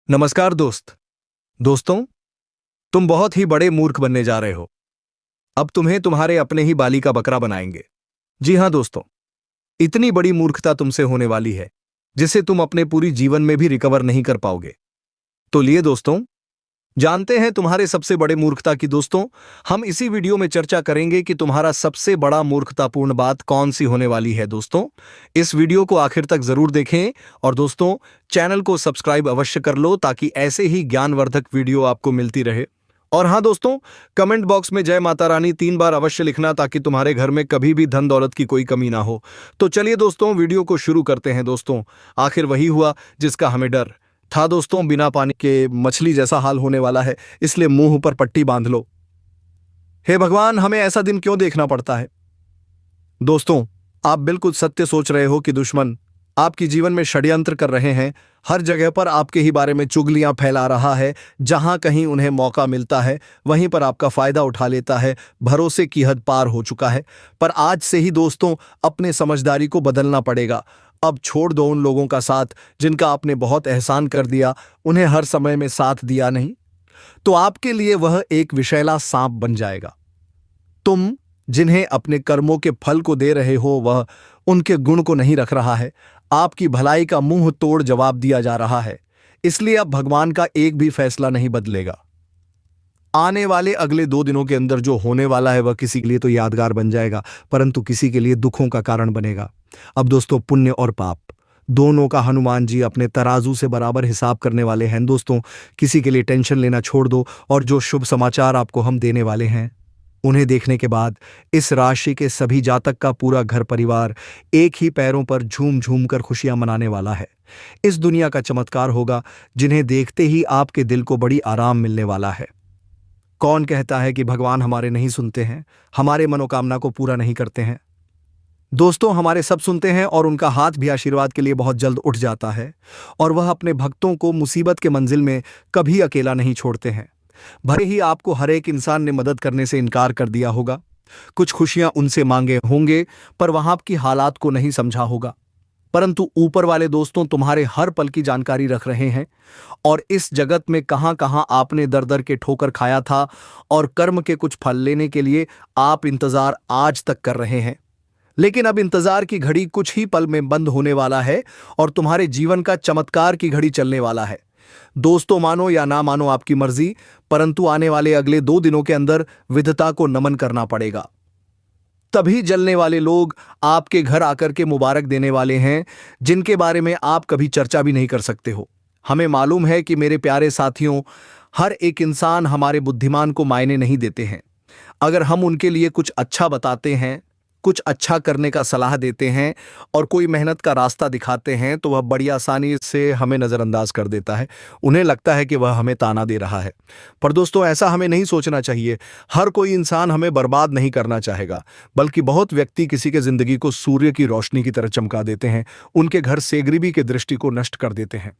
नमस्कार दोस्तों, तुम बहुत ही बड़े मूर्ख बनने जा रहे हो। अब तुम्हें तुम्हारे अपने ही बाली का बकरा बनाएंगे। जी हां दोस्तों, इतनी बड़ी मूर्खता तुमसे होने वाली है जिसे तुम अपने पूरी जीवन में भी रिकवर नहीं कर पाओगे। तो लिए दोस्तों, जानते हैं तुम्हारे सबसे बड़े मूर्खता की। दोस्तों, हम इसी वीडियो में चर्चा करेंगे कि तुम्हारा सबसे बड़ा मूर्खतापूर्ण बात कौन सी होने वाली है। दोस्तों, इस वीडियो को आखिर तक जरूर देखें और दोस्तों, चैनल को सब्सक्राइब अवश्य कर लो ताकि ऐसे ही ज्ञानवर्धक वीडियो आपको मिलती रहे। और हां दोस्तों, कमेंट बॉक्स में जय माता रानी 3 बार अवश्य लिखना ताकि तुम्हारे घर में कभी भी धन दौलत की कोई कमी ना हो। तो चलिए दोस्तों, वीडियो को शुरू करते हैं। दोस्तों, आखिर वही हुआ जिसका हमें डर था। दोस्तों, बिना पानी के मछली जैसा हाल होने वाला है, इसलिए मुंह पर पट्टी बांध लो। हे भगवान, हमें ऐसा दिन क्यों देखना पड़ता है। दोस्तों, आप बिल्कुल सत्य सोच रहे हो कि दुश्मन आपकी जीवन में षड्यंत्र कर रहे हैं। हर जगह पर आपके ही बारे में चुगलियां फैला रहा है। जहां कहीं उन्हें मौका मिलता है वहीं पर आपका फायदा उठा लेता है। भरोसे की हद पार हो चुका है। पर आज से ही दोस्तों, अपने समझदारी को बदलना पड़ेगा। अब छोड़ दो उन लोगों का साथ जिनका आपने बहुत एहसान कर दिया, उन्हें हर समय में साथ दिया नहीं, तो आपके लिए वह एक विषैला सांप बन जाएगा। तुम जिन्हें अपने कर्मों के फल को दे रहे हो, वह उनके गुण को नहीं रख रहा है। आपकी भलाई का मुंह तोड़ जवाब दिया जा रहा है। इसलिए अब भगवान का एक भी फैसला नहीं बदलेगा। आने वाले अगले 2 दिनों के अंदर जो होने वाला है वह किसी के लिए तो यादगार बन जाएगा, परंतु किसी के लिए दुखों का कारण बनेगा। अब दोस्तों, पुण्य और पाप दोनों का हनुमान जी अपने तराजू से बराबर हिसाब करने वाले हैं। दोस्तों, किसी के लिए टेंशन लेना छोड़ दो और जो शुभ समाचार आपको हम देने वाले हैं उन्हें देखने के बाद इस राशि के सभी जातक का पूरा घर परिवार एक ही पैरों पर झूम झूम कर खुशियां मनाने वाला है। इस दुनिया का चमत्कार होगा जिन्हें देखते ही आपके दिल को बड़ी आराम मिलने वाला है। कौन कहता है कि भगवान हमारे नहीं सुनते हैं, हमारे मनोकामना को पूरा नहीं करते हैं। दोस्तों, हमारे सब सुनते हैं और उनका हाथ भी आशीर्वाद के लिए बहुत जल्द उठ जाता है और वह अपने भक्तों को मुसीबत के मंजिल में कभी अकेला नहीं छोड़ते हैं। भले ही आपको हर एक इंसान ने मदद करने से इनकार कर दिया होगा, कुछ खुशियां उनसे मांगे होंगे, पर वहां आपकी हालात को नहीं समझा होगा, परंतु ऊपर वाले दोस्तों तुम्हारे हर पल की जानकारी रख रहे हैं और इस जगत में कहां कहां आपने दर दर के ठोकर खाया था और कर्म के कुछ फल लेने के लिए आप इंतजार आज तक कर रहे हैं। लेकिन अब इंतजार की घड़ी कुछ ही पल में बंद होने वाला है और तुम्हारे जीवन का चमत्कार की घड़ी चलने वाला है। दोस्तों, मानो या ना मानो आपकी मर्जी, परंतु आने वाले अगले 2 दिनों के अंदर विधाता को नमन करना पड़ेगा। तभी जलने वाले लोग आपके घर आकर के मुबारक देने वाले हैं जिनके बारे में आप कभी चर्चा भी नहीं कर सकते हो। हमें मालूम है कि मेरे प्यारे साथियों, हर एक इंसान हमारे बुद्धिमान को मायने नहीं देते हैं। अगर हम उनके लिए कुछ अच्छा बताते हैं, कुछ अच्छा करने का सलाह देते हैं और कोई मेहनत का रास्ता दिखाते हैं तो वह बड़ी आसानी से हमें नज़रअंदाज कर देता है। उन्हें लगता है कि वह हमें ताना दे रहा है। पर दोस्तों, ऐसा हमें नहीं सोचना चाहिए। हर कोई इंसान हमें बर्बाद नहीं करना चाहेगा, बल्कि बहुत व्यक्ति किसी के जिंदगी को सूर्य की रोशनी की तरह चमका देते हैं, उनके घर सेगरीबी की दृष्टि को नष्ट कर देते हैं।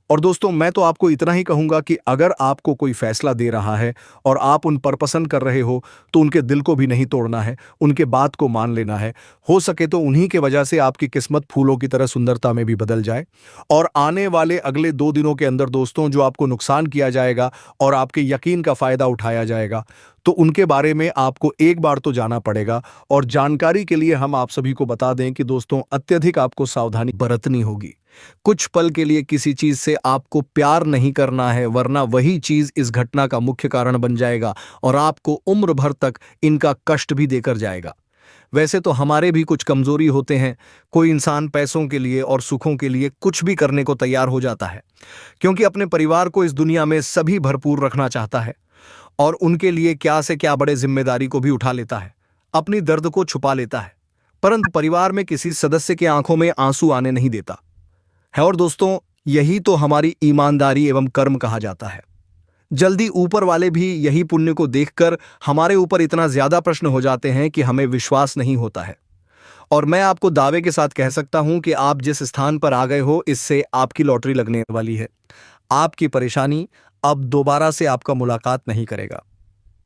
और दोस्तों, मैं तो आपको इतना ही कहूंगा कि अगर आपको कोई फैसला दे रहा है और आप उन पर पसंद कर रहे हो तो उनके दिल को भी नहीं तोड़ना है, उनके बात को मान लेना है। हो सके तो उन्हीं के वजह से आपकी किस्मत फूलों की तरह सुंदरता में भी बदल जाए। और आने वाले अगले 2 दिनों के अंदर दोस्तों, जो आपको नुकसान किया जाएगा और आपके यकीन का फायदा उठाया जाएगा, तो उनके बारे में आपको एक बार तो जाना पड़ेगा। और जानकारी के लिए हम आप सभी को बता दें कि दोस्तों, अत्यधिक आपको सावधानी बरतनी होगी। कुछ पल के लिए किसी चीज से आपको प्यार नहीं करना है, वरना वही चीज इस घटना का मुख्य कारण बन जाएगा और आपको उम्र भर तक इनका कष्ट भी देकर जाएगा। वैसे तो हमारे भी कुछ कमजोरी होते हैं। कोई इंसान पैसों के लिए और सुखों के लिए कुछ भी करने को तैयार हो जाता है, क्योंकि अपने परिवार को इस दुनिया में सभी भरपूर रखना चाहता है और उनके लिए क्या से क्या बड़े जिम्मेदारी को भी उठा लेता है, अपनी दर्द को छुपा लेता है, परंतु परिवार में किसी सदस्य के आंखों में आंसू आने नहीं देता है। और दोस्तों, यही तो हमारी ईमानदारी एवं कर्म कहा जाता है। जल्दी ऊपर वाले भी यही पुण्य को देखकर हमारे ऊपर इतना ज्यादा प्रश्न हो जाते हैं कि हमें विश्वास नहीं होता है। और मैं आपको दावे के साथ कह सकता हूं कि आप जिस स्थान पर आ गए हो, इससे आपकी लॉटरी लगने वाली है। आपकी परेशानी अब दोबारा से आपका मुलाकात नहीं करेगा।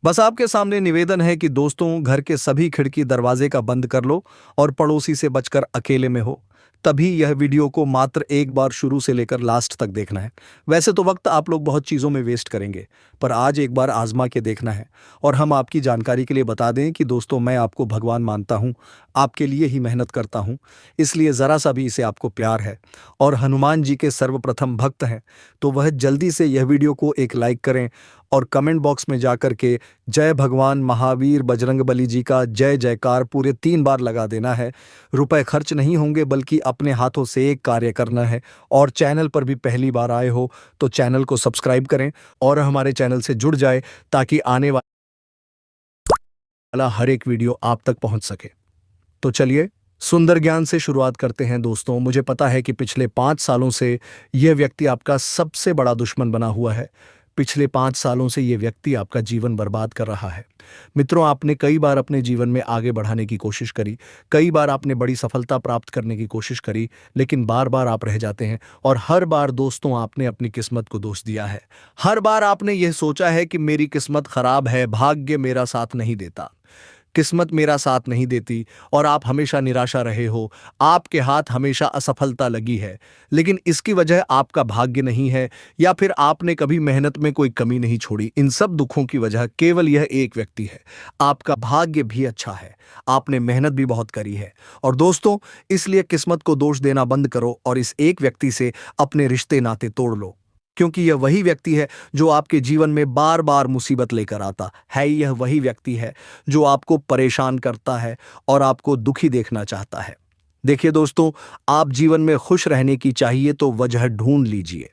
बस आपके सामने निवेदन है कि दोस्तों, घर के सभी खिड़की दरवाजे का बंद कर लो और पड़ोसी से बचकर अकेले में हो, तभी यह वीडियो को मात्र एक बार शुरू से लेकर लास्ट तक देखना है। वैसे तो वक्त आप लोग बहुत चीज़ों में वेस्ट करेंगे, पर आज एक बार आजमा के देखना है। और हम आपकी जानकारी के लिए बता दें कि दोस्तों, मैं आपको भगवान मानता हूँ, आपके लिए ही मेहनत करता हूँ, इसलिए ज़रा सा भी इसे आपको प्यार है और हनुमान जी के सर्वप्रथम भक्त हैं, तो वह जल्दी से यह वीडियो को एक लाइक करें और कमेंट बॉक्स में जा कर के जय भगवान महावीर बजरंगबली जी का जय जयकार पूरे 3 बार लगा देना है। रुपए खर्च नहीं होंगे, बल्कि अपने हाथों से एक कार्य करना है। और चैनल पर भी पहली बार आए हो तो चैनल को सब्सक्राइब करें और हमारे चैनल से जुड़ जाए, ताकि आने वाला हर एक वीडियो आप तक पहुंच सके। तो चलिए सुंदर ज्ञान से शुरुआत करते हैं। दोस्तों, मुझे पता है कि पिछले 5 सालों से यह व्यक्ति आपका सबसे बड़ा दुश्मन बना हुआ है। पिछले 5 सालों से यह व्यक्ति आपका जीवन बर्बाद कर रहा है। मित्रों, आपने कई बार अपने जीवन में आगे बढ़ाने की कोशिश करी, कई बार आपने बड़ी सफलता प्राप्त करने की कोशिश करी, लेकिन बार बार आप रह जाते हैं। और हर बार दोस्तों, आपने अपनी किस्मत को दोष दिया है। हर बार आपने यह सोचा है कि मेरी किस्मत खराब है, भाग्य मेरा साथ नहीं देता, किस्मत मेरा साथ नहीं देती, और आप हमेशा निराशा रहे हो। आपके हाथ हमेशा असफलता लगी है, लेकिन इसकी वजह आपका भाग्य नहीं है, या फिर आपने कभी मेहनत में कोई कमी नहीं छोड़ी। इन सब दुखों की वजह केवल यह एक व्यक्ति है। आपका भाग्य भी अच्छा है, आपने मेहनत भी बहुत करी है। और दोस्तों, इसलिए किस्मत को दोष देना बंद करो और इस एक व्यक्ति से अपने रिश्ते नाते तोड़ लो, क्योंकि यह वही व्यक्ति है जो आपके जीवन में बार बार मुसीबत लेकर आता है। यह वही व्यक्ति है जो आपको परेशान करता है और आपको दुखी देखना चाहता है। देखिए दोस्तों, आप जीवन में खुश रहने की चाहिए तो वजह ढूंढ लीजिए,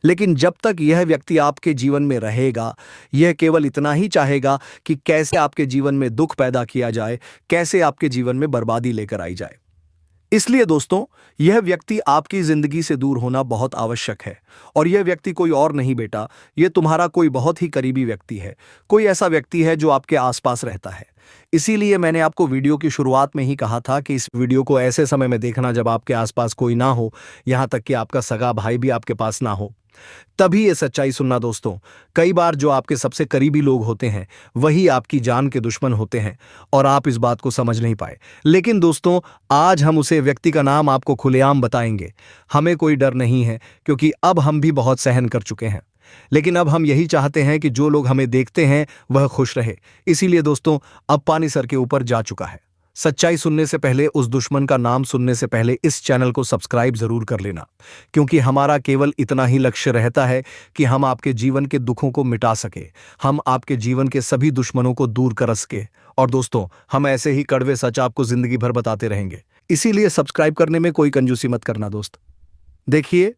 लेकिन जब तक यह व्यक्ति आपके जीवन में रहेगा, यह केवल इतना ही चाहेगा कि कैसे आपके जीवन में दुख पैदा किया जाए, कैसे आपके जीवन में बर्बादी लेकर आई जाए। इसलिए दोस्तों, यह व्यक्ति आपकी जिंदगी से दूर होना बहुत आवश्यक है। और यह व्यक्ति कोई और नहीं बेटा, यह तुम्हारा कोई बहुत ही करीबी व्यक्ति है, कोई ऐसा व्यक्ति है जो आपके आसपास रहता है। इसीलिए मैंने आपको वीडियो की शुरुआत में ही कहा था कि इस वीडियो को ऐसे समय में देखना जब आपके आसपास कोई ना हो, यहां तक कि आपका सगा भाई भी आपके पास ना हो। तभी ये सच्चाई सुनना दोस्तों। कई बार जो आपके सबसे करीबी लोग होते हैं, वही आपकी जान के दुश्मन होते हैं, और आप इस बात को समझ नहीं पाए। लेकिन दोस्तों, आज हम उसे व्यक्ति का नाम आपको खुलेआम बताएंगे। हमें कोई डर नहीं है, क्योंकि अब हम भी बहुत सहन कर चुके हैं। लेकिन अब हम यही चाहते हैं कि जो लोग हमें देखते हैं वह खुश रहे। इसीलिए दोस्तों, अब पानी सर के ऊपर जा चुका है। सच्चाई सुनने से पहले, उस दुश्मन का नाम सुनने से पहले इस चैनल को सब्सक्राइब जरूर कर लेना, क्योंकि हमारा केवल इतना ही लक्ष्य रहता है कि हम आपके जीवन के दुखों को मिटा सके, हम आपके जीवन के सभी दुश्मनों को दूर कर सके। और दोस्तों, हम ऐसे ही कड़वे सच आपको जिंदगी भर बताते रहेंगे। इसीलिए सब्सक्राइब करने में कोई कंजूसी मत करना दोस्त। देखिए,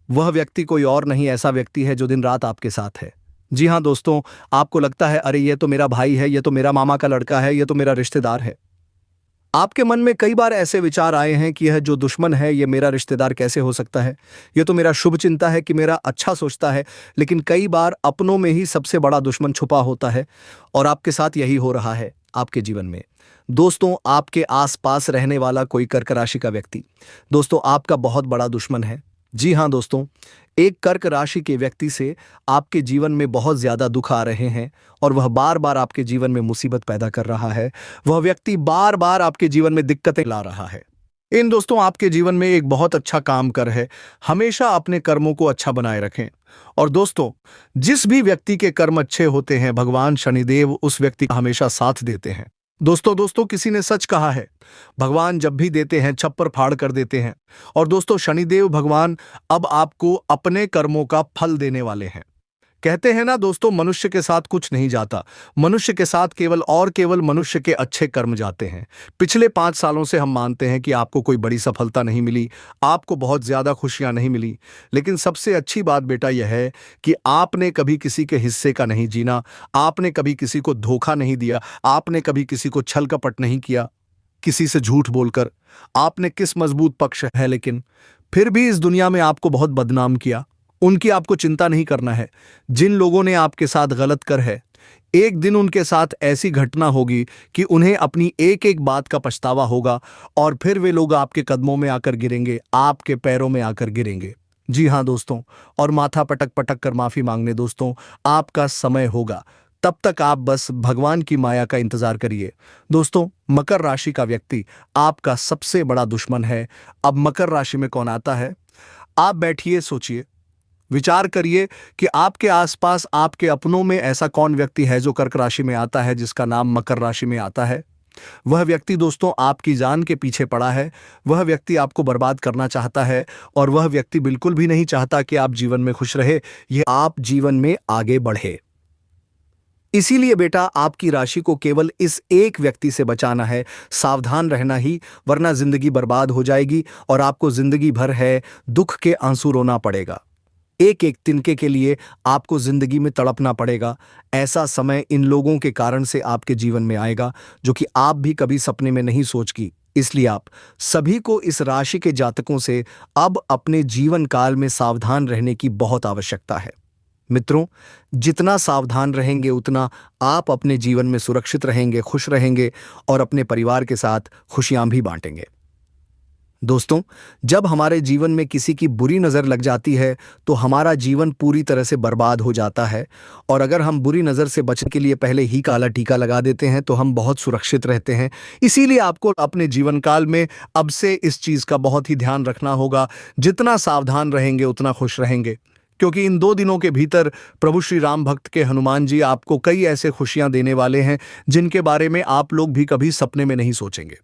वह व्यक्ति कोई और नहीं, ऐसा व्यक्ति है जो दिन रात आपके साथ है। जी हाँ दोस्तों, आपको लगता है अरे ये तो मेरा भाई है, ये तो मेरा मामा का लड़का है, ये तो मेरा रिश्तेदार है। आपके मन में कई बार ऐसे विचार आए हैं कि यह जो दुश्मन है ये मेरा रिश्तेदार कैसे हो सकता है, ये तो मेरा शुभ चिंता है कि मेरा अच्छा सोचता है। लेकिन कई बार अपनों में ही सबसे बड़ा दुश्मन छुपा होता है, और आपके साथ यही हो रहा है आपके जीवन में। दोस्तों, आपके आसपास रहने वाला कोई कर्क राशि का व्यक्ति दोस्तों आपका बहुत बड़ा दुश्मन है। जी हाँ दोस्तों, एक कर्क राशि के व्यक्ति से आपके जीवन में बहुत ज्यादा दुख आ रहे हैं, और वह बार बार आपके जीवन में मुसीबत पैदा कर रहा है। वह व्यक्ति बार बार आपके जीवन में दिक्कतें ला रहा है। इन दोस्तों, आपके जीवन में एक बहुत अच्छा काम कर है। हमेशा अपने कर्मों को अच्छा बनाए रखें। और दोस्तों, जिस भी व्यक्ति के कर्म अच्छे होते हैं, भगवान शनिदेव उस व्यक्ति का हमेशा साथ देते हैं। दोस्तों, किसी ने सच कहा है, भगवान जब भी देते हैं छप्पर फाड़ कर देते हैं। और दोस्तों, शनिदेव भगवान अब आपको अपने कर्मों का फल देने वाले हैं। कहते हैं ना दोस्तों, मनुष्य के साथ कुछ नहीं जाता, मनुष्य के साथ केवल मनुष्य के अच्छे कर्म जाते हैं। पिछले 5 सालों से हम मानते हैं कि आपको कोई बड़ी सफलता नहीं मिली, आपको बहुत ज्यादा खुशियां नहीं मिली, लेकिन सबसे अच्छी बात बेटा यह है कि आपने कभी किसी के हिस्से का नहीं जीना, आपने कभी किसी को धोखा नहीं दिया, आपने कभी किसी को छल कपट नहीं किया, किसी से झूठ बोलकर। आपने किस मजबूत पक्ष है, लेकिन फिर भी इस दुनिया में आपको बहुत बदनाम किया। उनकी आपको चिंता नहीं करना है। जिन लोगों ने आपके साथ गलत कर है, एक दिन उनके साथ ऐसी घटना होगी कि उन्हें अपनी एक एक बात का पछतावा होगा, और फिर वे लोग आपके कदमों में आकर गिरेंगे, आपके पैरों में आकर गिरेंगे। जी हाँ दोस्तों, और माथा पटक पटक कर माफी मांगने दोस्तों आपका समय होगा। तब तक आप बस भगवान की माया का इंतजार करिए। दोस्तों, मकर राशि का व्यक्ति आपका सबसे बड़ा दुश्मन है। अब मकर राशि में कौन आता है? आप बैठिए, सोचिए, विचार करिए कि आपके आसपास आपके अपनों में ऐसा कौन व्यक्ति है जो कर्क राशि में आता है, जिसका नाम मकर राशि में आता है। वह व्यक्ति दोस्तों आपकी जान के पीछे पड़ा है। वह व्यक्ति आपको बर्बाद करना चाहता है और वह व्यक्ति बिल्कुल भी नहीं चाहता कि आप जीवन में खुश रहे, यह आप जीवन में आगे बढ़े। इसीलिए बेटा, आपकी राशि को केवल इस एक व्यक्ति से बचाना है, सावधान रहना ही, वरना जिंदगी बर्बाद हो जाएगी और आपको जिंदगी भर है दुख के आंसू रोना पड़ेगा। एक एक तिनके के लिए आपको जिंदगी में तड़पना पड़ेगा। ऐसा समय इन लोगों के कारण से आपके जीवन में आएगा जो कि आप भी कभी सपने में नहीं सोचगी। इसलिए आप सभी को इस राशि के जातकों से अब अपने जीवन काल में सावधान रहने की बहुत आवश्यकता है। मित्रों, जितना सावधान रहेंगे उतना आप अपने जीवन में सुरक्षित रहेंगे, खुश रहेंगे और अपने परिवार के साथ खुशियां भी बांटेंगे। दोस्तों, जब हमारे जीवन में किसी की बुरी नज़र लग जाती है तो हमारा जीवन पूरी तरह से बर्बाद हो जाता है, और अगर हम बुरी नज़र से बचने के लिए पहले ही काला टीका लगा देते हैं तो हम बहुत सुरक्षित रहते हैं। इसीलिए आपको अपने जीवन काल में अब से इस चीज़ का बहुत ही ध्यान रखना होगा। जितना सावधान रहेंगे उतना खुश रहेंगे, क्योंकि इन 2 दिनों के भीतर प्रभु श्री राम भक्त के हनुमान जी आपको कई ऐसे खुशियां देने वाले हैं जिनके बारे में आप लोग भी कभी सपने में नहीं सोचेंगे।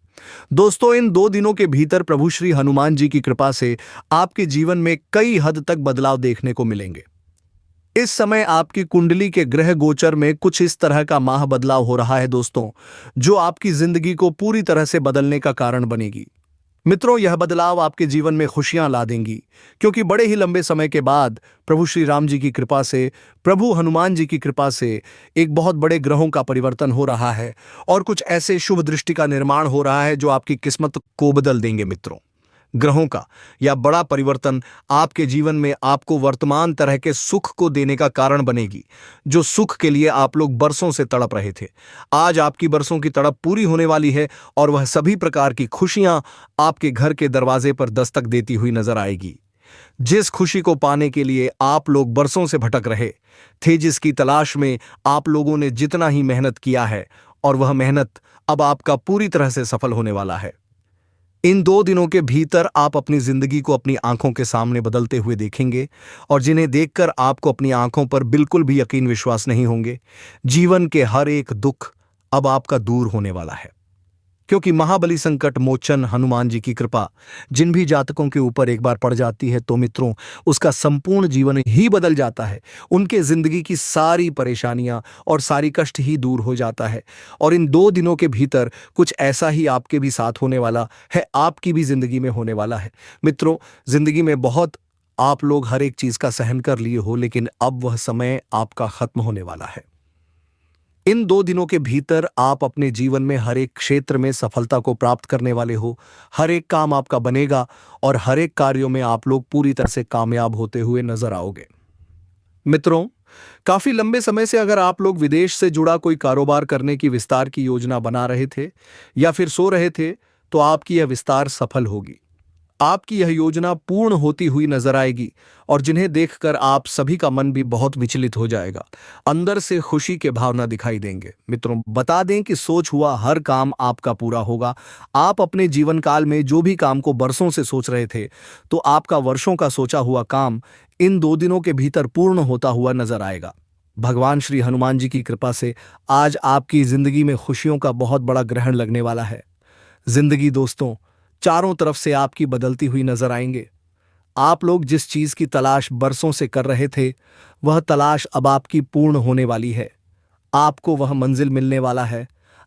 दोस्तों, इन 2 दिनों के भीतर प्रभु श्री हनुमान जी की कृपा से आपके जीवन में कई हद तक बदलाव देखने को मिलेंगे। इस समय आपकी कुंडली के ग्रह गोचर में कुछ इस तरह का माह बदलाव हो रहा है दोस्तों, जो आपकी जिंदगी को पूरी तरह से बदलने का कारण बनेगी। मित्रों, यह बदलाव आपके जीवन में खुशियां ला देंगी, क्योंकि बड़े ही लंबे समय के बाद प्रभु श्री राम जी की कृपा से, प्रभु हनुमान जी की कृपा से एक बहुत बड़े ग्रहों का परिवर्तन हो रहा है और कुछ ऐसे शुभ दृष्टि का निर्माण हो रहा है जो आपकी किस्मत को बदल देंगे। मित्रों, ग्रहों का यह बड़ा परिवर्तन आपके जीवन में आपको वर्तमान तरह के सुख को देने का कारण बनेगी, जो सुख के लिए आप लोग बरसों से तड़प रहे थे। आज आपकी बरसों की तड़प पूरी होने वाली है और वह सभी प्रकार की खुशियां आपके घर के दरवाजे पर दस्तक देती हुई नजर आएगी। जिस खुशी को पाने के लिए आप लोग बरसों से भटक रहे थे, जिसकी तलाश में आप लोगों ने जितना ही मेहनत किया है, और वह मेहनत अब आपका पूरी तरह से सफल होने वाला है। इन 2 दिनों के भीतर आप अपनी जिंदगी को अपनी आंखों के सामने बदलते हुए देखेंगे, और जिन्हें देखकर आपको अपनी आंखों पर बिल्कुल भी यकीन विश्वास नहीं होंगे। जीवन के हर एक दुख अब आपका दूर होने वाला है, क्योंकि महाबली संकट मोचन हनुमान जी की कृपा जिन भी जातकों के ऊपर एक बार पड़ जाती है तो मित्रों, उसका संपूर्ण जीवन ही बदल जाता है। उनके जिंदगी की सारी परेशानियां और सारी कष्ट ही दूर हो जाता है। और इन 2 दिनों के भीतर कुछ ऐसा ही आपके भी साथ होने वाला है, आपकी भी जिंदगी में होने वाला है। मित्रों, जिंदगी में बहुत आप लोग हर एक चीज का सहन कर लिए हो, लेकिन अब वह समय आपका खत्म होने वाला है। इन 2 दिनों के भीतर आप अपने जीवन में हर एक क्षेत्र में सफलता को प्राप्त करने वाले हो। हर एक काम आपका बनेगा और हर एक कार्यों में आप लोग पूरी तरह से कामयाब होते हुए नजर आओगे। मित्रों, काफी लंबे समय से अगर आप लोग विदेश से जुड़ा कोई कारोबार करने की विस्तार की योजना बना रहे थे या फिर सो रहे थे, तो आपकी यह विस्तार सफल होगी। आपकी यह योजना पूर्ण होती हुई नजर आएगी और जिन्हें देखकर आप सभी का मन भी बहुत विचलित हो जाएगा। अंदर से खुशी के भावना दिखाई देंगे। मित्रों, बता दें कि सोच हुआ हर काम आपका पूरा होगा। आप अपने जीवन काल में जो भी काम को बरसों से सोच रहे थे, तो आपका वर्षों का सोचा हुआ काम इन 2 दिनों के भीतर पूर्ण होता हुआ नजर आएगा। भगवान श्री हनुमान जी की कृपा से आज आपकी जिंदगी में खुशियों का बहुत बड़ा ग्रहण लगने वाला है। जिंदगी दोस्तों चारों तरफ से आपकी बदलती हुई नजर आएंगे। आप लोग जिस चीज की तलाश बरसों से कर रहे थे, वह तलाश अब आपकी पूर्ण होने वाली है। आपको वह मंजिल मिलने वाला है,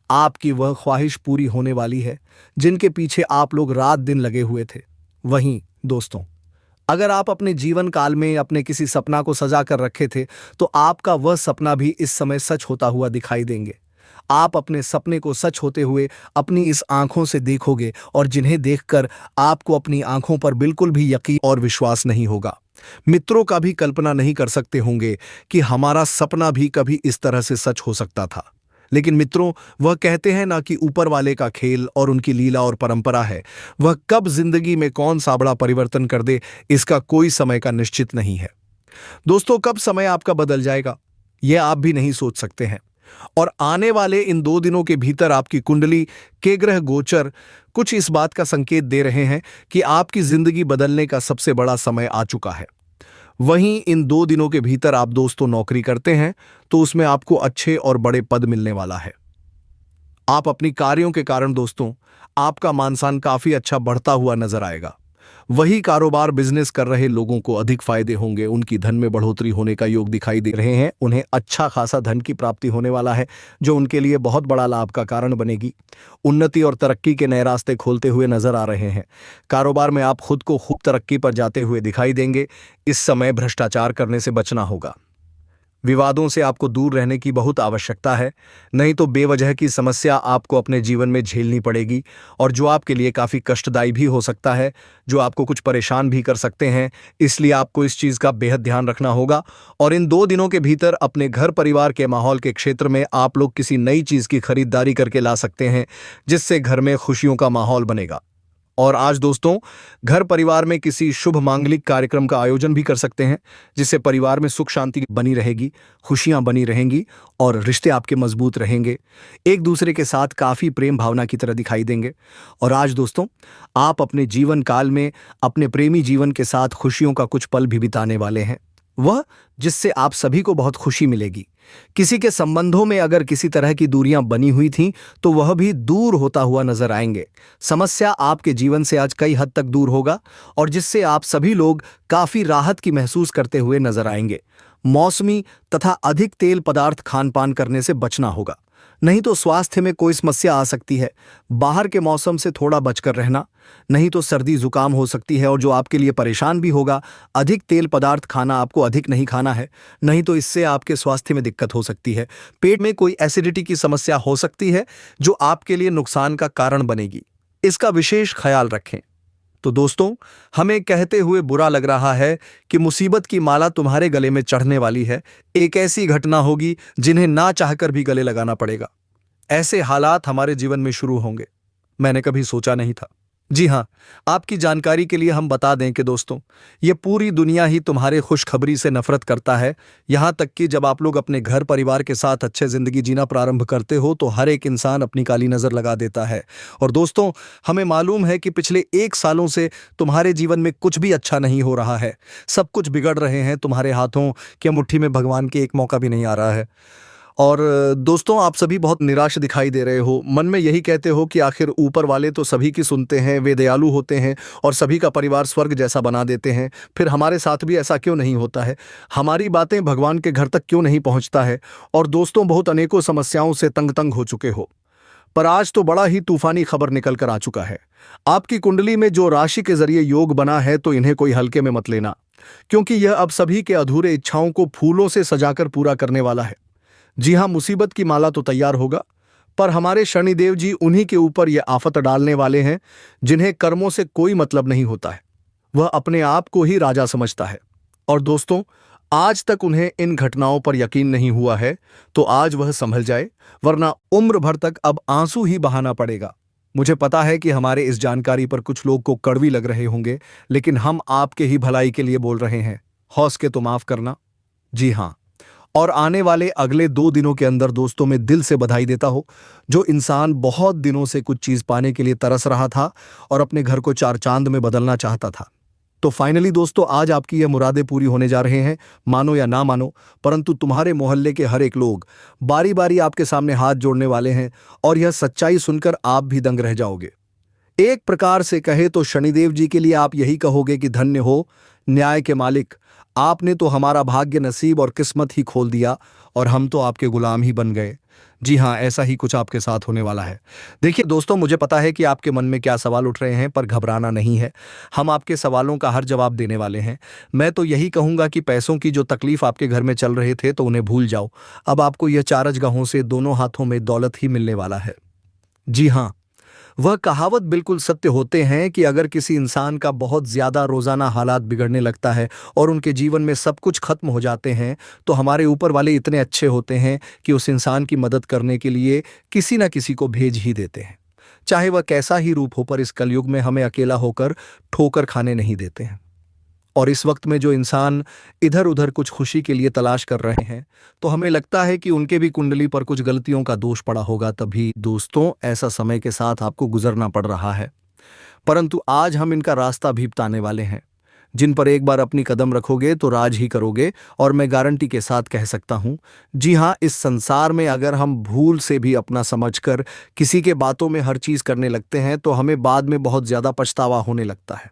आपकी वह ख्वाहिश पूरी होने वाली है जिनके पीछे आप लोग रात दिन लगे हुए थे। वहीं दोस्तों, अगर आप अपने जीवन काल में अपने किसी सपना को सजा कर रखे थे, तो आपका वह सपना भी इस समय सच होता हुआ दिखाई देंगे। आप अपने सपने को सच होते हुए अपनी इस आंखों से देखोगे और जिन्हें देखकर आपको अपनी आंखों पर बिल्कुल भी यकीन और विश्वास नहीं होगा। मित्रों का भी कल्पना नहीं कर सकते होंगे कि हमारा सपना भी कभी इस तरह से सच हो सकता था। लेकिन मित्रों, वह कहते हैं ना कि ऊपर वाले का खेल और उनकी लीला और परंपरा है। वह कब जिंदगी में कौन सा बड़ा परिवर्तन कर दे, इसका कोई समय का निश्चित नहीं है। दोस्तों, कब समय आपका बदल जाएगा यह आप भी नहीं सोच सकते हैं। और आने वाले इन 2 दिनों के भीतर आपकी कुंडली के ग्रह गोचर कुछ इस बात का संकेत दे रहे हैं कि आपकी जिंदगी बदलने का सबसे बड़ा समय आ चुका है। वहीं इन 2 दिनों के भीतर आप दोस्तों नौकरी करते हैं तो उसमें आपको अच्छे और बड़े पद मिलने वाला है। आप अपनी कार्यों के कारण दोस्तों आपका मान-सम्मान काफी अच्छा बढ़ता हुआ नजर आएगा। वही कारोबार बिजनेस कर रहे लोगों को अधिक फायदे होंगे, उनकी धन में बढ़ोतरी होने का योग दिखाई दे रहे हैं। उन्हें अच्छा खासा धन की प्राप्ति होने वाला है जो उनके लिए बहुत बड़ा लाभ का कारण बनेगी। उन्नति और तरक्की के नए रास्ते खोलते हुए नजर आ रहे हैं। कारोबार में आप खुद को खूब तरक्की पर जाते हुए दिखाई देंगे। इस समय भ्रष्टाचार करने से बचना होगा। विवादों से आपको दूर रहने की बहुत आवश्यकता है, नहीं तो बेवजह की समस्या आपको अपने जीवन में झेलनी पड़ेगी और जो आपके लिए काफ़ी कष्टदायी भी हो सकता है, जो आपको कुछ परेशान भी कर सकते हैं। इसलिए आपको इस चीज़ का बेहद ध्यान रखना होगा और इन 2 दिनों के भीतर अपने घर परिवार के माहौल के क्षेत्र में आप लोग किसी नई चीज़ की खरीदारी करके ला सकते हैं, जिससे घर में खुशियों का माहौल बनेगा। और आज दोस्तों घर परिवार में किसी शुभ मांगलिक कार्यक्रम का आयोजन भी कर सकते हैं, जिससे परिवार में सुख शांति बनी रहेगी, खुशियां बनी रहेंगी और रिश्ते आपके मजबूत रहेंगे, एक दूसरे के साथ काफ़ी प्रेम भावना की तरह दिखाई देंगे। और आज दोस्तों आप अपने जीवन काल में अपने प्रेमी जीवन के साथ खुशियों का कुछ पल भी बिताने वाले हैं, वह जिससे आप सभी को बहुत खुशी मिलेगी। किसी के संबंधों में अगर किसी तरह की दूरियां बनी हुई थीं तो वह भी दूर होता हुआ नजर आएंगे। समस्या आपके जीवन से आज कई हद तक दूर होगा और जिससे आप सभी लोग काफी राहत की महसूस करते हुए नजर आएंगे। मौसमी तथा अधिक तेल पदार्थ खान पान करने से बचना होगा, नहीं तो स्वास्थ्य में कोई समस्या आ सकती है। बाहर के मौसम से थोड़ा बचकर रहना, नहीं तो सर्दी जुकाम हो सकती है और जो आपके लिए परेशान भी होगा। अधिक तेल पदार्थ खाना आपको अधिक नहीं खाना है, नहीं तो इससे आपके स्वास्थ्य में दिक्कत हो सकती है। पेट में कोई एसिडिटी की समस्या हो सकती है जो आपके लिए नुकसान का कारण बनेगी। इसका विशेष ख्याल रखें। तो दोस्तों हमें कहते हुए बुरा लग रहा है कि मुसीबत की माला तुम्हारे गले में चढ़ने वाली है। एक ऐसी घटना होगी जिन्हें ना चाहकर भी गले लगाना पड़ेगा। ऐसे हालात हमारे जीवन में शुरू होंगे, मैंने कभी सोचा नहीं था। जी हाँ, आपकी जानकारी के लिए हम बता दें कि दोस्तों ये पूरी दुनिया ही तुम्हारे खुशखबरी से नफरत करता है। यहाँ तक कि जब आप लोग अपने घर परिवार के साथ अच्छे जिंदगी जीना प्रारंभ करते हो तो हर एक इंसान अपनी काली नजर लगा देता है। और दोस्तों हमें मालूम है कि पिछले 1 सालों से तुम्हारे जीवन में कुछ भी अच्छा नहीं हो रहा है, सब कुछ बिगड़ रहे हैं। तुम्हारे हाथों की मुट्ठी में भगवान के एक मौका भी नहीं आ रहा है। और दोस्तों आप सभी बहुत निराश दिखाई दे रहे हो, मन में यही कहते हो कि आखिर ऊपर वाले तो सभी की सुनते हैं, वे दयालु होते हैं और सभी का परिवार स्वर्ग जैसा बना देते हैं, फिर हमारे साथ भी ऐसा क्यों नहीं होता है, हमारी बातें भगवान के घर तक क्यों नहीं पहुंचता है। और दोस्तों बहुत अनेकों समस्याओं से तंग हो चुके हो, पर आज तो बड़ा ही तूफानी खबर निकल कर आ चुका है। आपकी कुंडली में जो राशि के जरिए योग बना है तो इन्हें कोई हल्के में मत लेना, क्योंकि यह अब सभी के अधूरे इच्छाओं को फूलों से सजाकर पूरा करने वाला है। जी हाँ, मुसीबत की माला तो तैयार होगा, पर हमारे शनिदेव जी उन्हीं के ऊपर यह आफत डालने वाले हैं जिन्हें कर्मों से कोई मतलब नहीं होता है। वह अपने आप को ही राजा समझता है। और दोस्तों आज तक उन्हें इन घटनाओं पर यकीन नहीं हुआ है तो आज वह संभल जाए, वरना उम्र भर तक अब आंसू ही बहाना पड़ेगा। मुझे पता है कि हमारे इस जानकारी पर कुछ लोग को कड़वी लग रहे होंगे, लेकिन हम आपके ही भलाई के लिए बोल रहे हैं। हौस के तो माफ करना। जी हाँ, और आने वाले अगले 2 दिनों के अंदर दोस्तों मैं दिल से बधाई देता हूं जो इंसान बहुत दिनों से कुछ चीज पाने के लिए तरस रहा था और अपने घर को 4 चांद में बदलना चाहता था। तो फाइनली दोस्तों आज आपकी यह मुरादें पूरी होने जा रहे हैं, मानो या ना मानो, परंतु तुम्हारे मोहल्ले के हर एक लोग बारी बारी आपके सामने हाथ जोड़ने वाले हैं और यह सच्चाई सुनकर आप भी दंग रह जाओगे। एक प्रकार से कहे तो शनिदेव जी के लिए आप यही कहोगे कि धन्य हो न्याय के मालिक, आपने तो हमारा भाग्य नसीब और किस्मत ही खोल दिया और हम तो आपके गुलाम ही बन गए। जी हाँ, ऐसा ही कुछ आपके साथ होने वाला है। देखिए दोस्तों मुझे पता है कि आपके मन में क्या सवाल उठ रहे हैं, पर घबराना नहीं है, हम आपके सवालों का हर जवाब देने वाले हैं। मैं तो यही कहूँगा कि पैसों की जो तकलीफ आपके घर में चल रहे थे तो उन्हें भूल जाओ। अब आपको यह 4 अजगहों से दोनों हाथों में दौलत ही मिलने वाला है। जी हाँ, वह कहावत बिल्कुल सत्य होते हैं कि अगर किसी इंसान का बहुत ज्यादा रोजाना हालात बिगड़ने लगता है और उनके जीवन में सब कुछ खत्म हो जाते हैं तो हमारे ऊपर वाले इतने अच्छे होते हैं कि उस इंसान की मदद करने के लिए किसी न किसी को भेज ही देते हैं, चाहे वह कैसा ही रूप हो, पर इस कलयुग में हमें अकेला होकर ठोकर खाने नहीं देते हैं। और इस वक्त में जो इंसान इधर उधर कुछ खुशी के लिए तलाश कर रहे हैं, तो हमें लगता है कि उनके भी कुंडली पर कुछ गलतियों का दोष पड़ा होगा, तभी दोस्तों ऐसा समय के साथ आपको गुजरना पड़ रहा है। परंतु आज हम इनका रास्ता भी बताने वाले हैं, जिन पर एक बार अपनी कदम रखोगे तो राज ही करोगे। और मैं गारंटी के साथ कह सकता हूं, जी हां, इस संसार में अगर हम भूल से भी अपना समझकर किसी के बातों में हर चीज करने लगते हैं तो हमें बाद में बहुत ज्यादा पछतावा होने लगता है।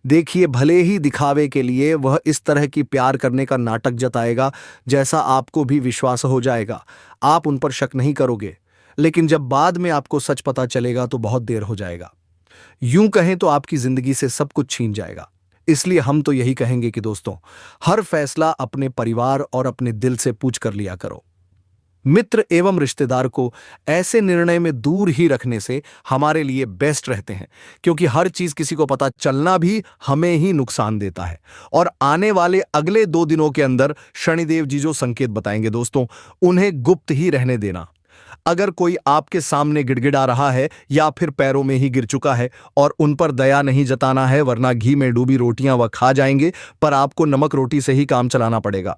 देखिए, भले ही दिखावे के लिए वह इस तरह की प्यार करने का नाटक जताएगा, जैसा आपको भी विश्वास हो जाएगा, आप उन पर शक नहीं करोगे। लेकिन जब बाद में आपको सच पता चलेगा तो बहुत देर हो जाएगा। यूं कहें तो आपकी जिंदगी से सब कुछ छीन जाएगा। इसलिए हम तो यही कहेंगे कि दोस्तों, हर फैसला अपने परिवार और अपने दिल से पूछ कर लिया करो। मित्र एवं रिश्तेदार को ऐसे निर्णय में दूर ही रखने से हमारे लिए बेस्ट रहते हैं, क्योंकि हर चीज किसी को पता चलना भी हमें ही नुकसान देता है। और आने वाले अगले 2 दिनों के अंदर शनिदेव जी जो संकेत बताएंगे दोस्तों, उन्हें गुप्त ही रहने देना। अगर कोई आपके सामने गिड़गिड़ा रहा है या फिर पैरों में ही गिर चुका है, और उन पर दया नहीं जताना है, वरना घी में डूबी रोटियां वह खा जाएंगे, पर आपको नमक रोटी से ही काम चलाना पड़ेगा।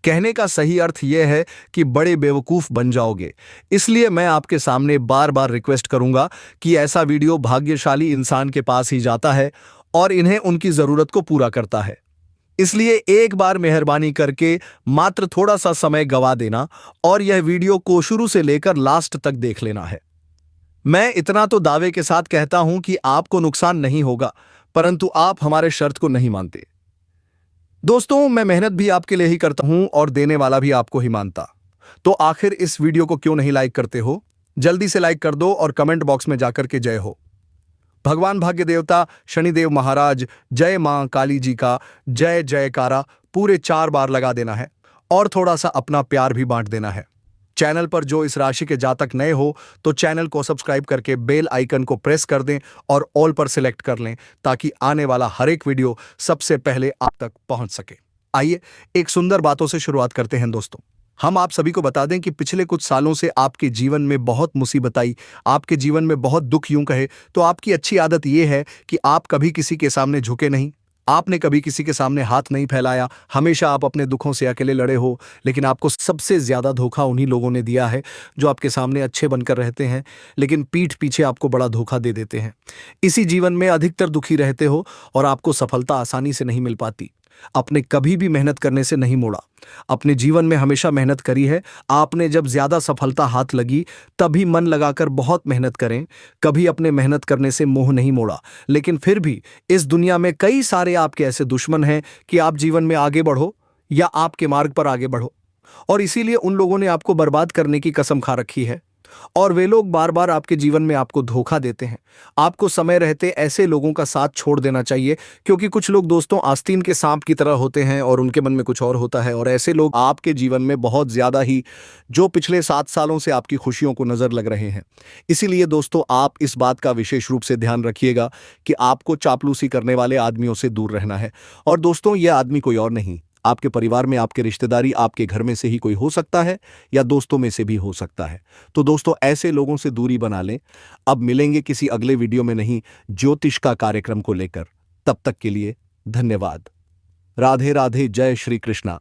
कहने का सही अर्थ यह है कि बड़े बेवकूफ बन जाओगे। इसलिए मैं आपके सामने बार बार रिक्वेस्ट करूंगा कि ऐसा वीडियो भाग्यशाली इंसान के पास ही जाता है और इन्हें उनकी जरूरत को पूरा करता है। इसलिए एक बार मेहरबानी करके मात्र थोड़ा सा समय गवा देना और यह वीडियो को शुरू से लेकर लास्ट तक देख लेना है। मैं इतना तो दावे के साथ कहता हूं कि आपको नुकसान नहीं होगा, परंतु आप हमारे शर्त को नहीं मानते। दोस्तों, मैं मेहनत भी आपके लिए ही करता हूं और देने वाला भी आपको ही मानता। तो आखिर इस वीडियो को क्यों नहीं लाइक करते हो? जल्दी से लाइक कर दो और कमेंट बॉक्स में जाकर के जय हो। भगवान भाग्य देवता शनिदेव महाराज, जय मां काली जी का जय जयकारा पूरे 4 बार लगा देना है और थोड़ा सा अपना प्यार भी बांट देना है। चैनल पर जो इस राशि के जातक नए हो तो चैनल को सब्सक्राइब करके बेल आइकन को प्रेस कर दें और ऑल पर सिलेक्ट कर लें, ताकि आने वाला हर एक वीडियो सबसे पहले आप तक पहुंच सके। आइए एक सुंदर बातों से शुरुआत करते हैं दोस्तों। हम आप सभी को बता दें कि पिछले कुछ सालों से आपके जीवन में बहुत मुसीबत आई, आपके जीवन में बहुत दुख, यूं कहे तो आपकी अच्छी आदत यह है कि आप कभी किसी के सामने झुके नहीं, आपने कभी किसी के सामने हाथ नहीं फैलाया, हमेशा आप अपने दुखों से अकेले लड़े हो। लेकिन आपको सबसे ज्यादा धोखा उन्हीं लोगों ने दिया है जो आपके सामने अच्छे बनकर रहते हैं, लेकिन पीठ पीछे आपको बड़ा धोखा दे देते हैं। इसी जीवन में अधिकतर दुखी रहते हो और आपको सफलता आसानी से नहीं मिल पाती। आपने कभी भी मेहनत करने से नहीं मोड़ा, अपने जीवन में हमेशा मेहनत करी है। आपने जब ज्यादा सफलता हाथ लगी तभी मन लगाकर बहुत मेहनत करें, कभी अपने मेहनत करने से मुंह नहीं मोड़ा। लेकिन फिर भी इस दुनिया में कई सारे आपके ऐसे दुश्मन हैं कि आप जीवन में आगे बढ़ो या आपके मार्ग पर आगे बढ़ो, और इसीलिए उन लोगों ने आपको बर्बाद करने की कसम खा रखी है। और वे लोग बार बार आपके जीवन में आपको धोखा देते हैं। आपको समय रहते ऐसे लोगों का साथ छोड़ देना चाहिए, क्योंकि कुछ लोग दोस्तों आस्तीन के सांप की तरह होते हैं और उनके मन में कुछ और होता है। और ऐसे लोग आपके जीवन में बहुत ज्यादा ही, जो पिछले 7 सालों से आपकी खुशियों को नजर लग रहे हैं। इसीलिए दोस्तों, आप इस बात का विशेष रूप से ध्यान रखिएगा कि आपको चापलूसी करने वाले आदमियों से दूर रहना है। और दोस्तों, यह आदमी कोई और नहीं, आपके परिवार में, आपके रिश्तेदारी, आपके घर में से ही कोई हो सकता है या दोस्तों में से भी हो सकता है। तो दोस्तों, ऐसे लोगों से दूरी बना लें। अब मिलेंगे किसी अगले वीडियो में, नहीं ज्योतिष का कार्यक्रम को लेकर। तब तक के लिए धन्यवाद। राधे राधे, जय श्री कृष्णा।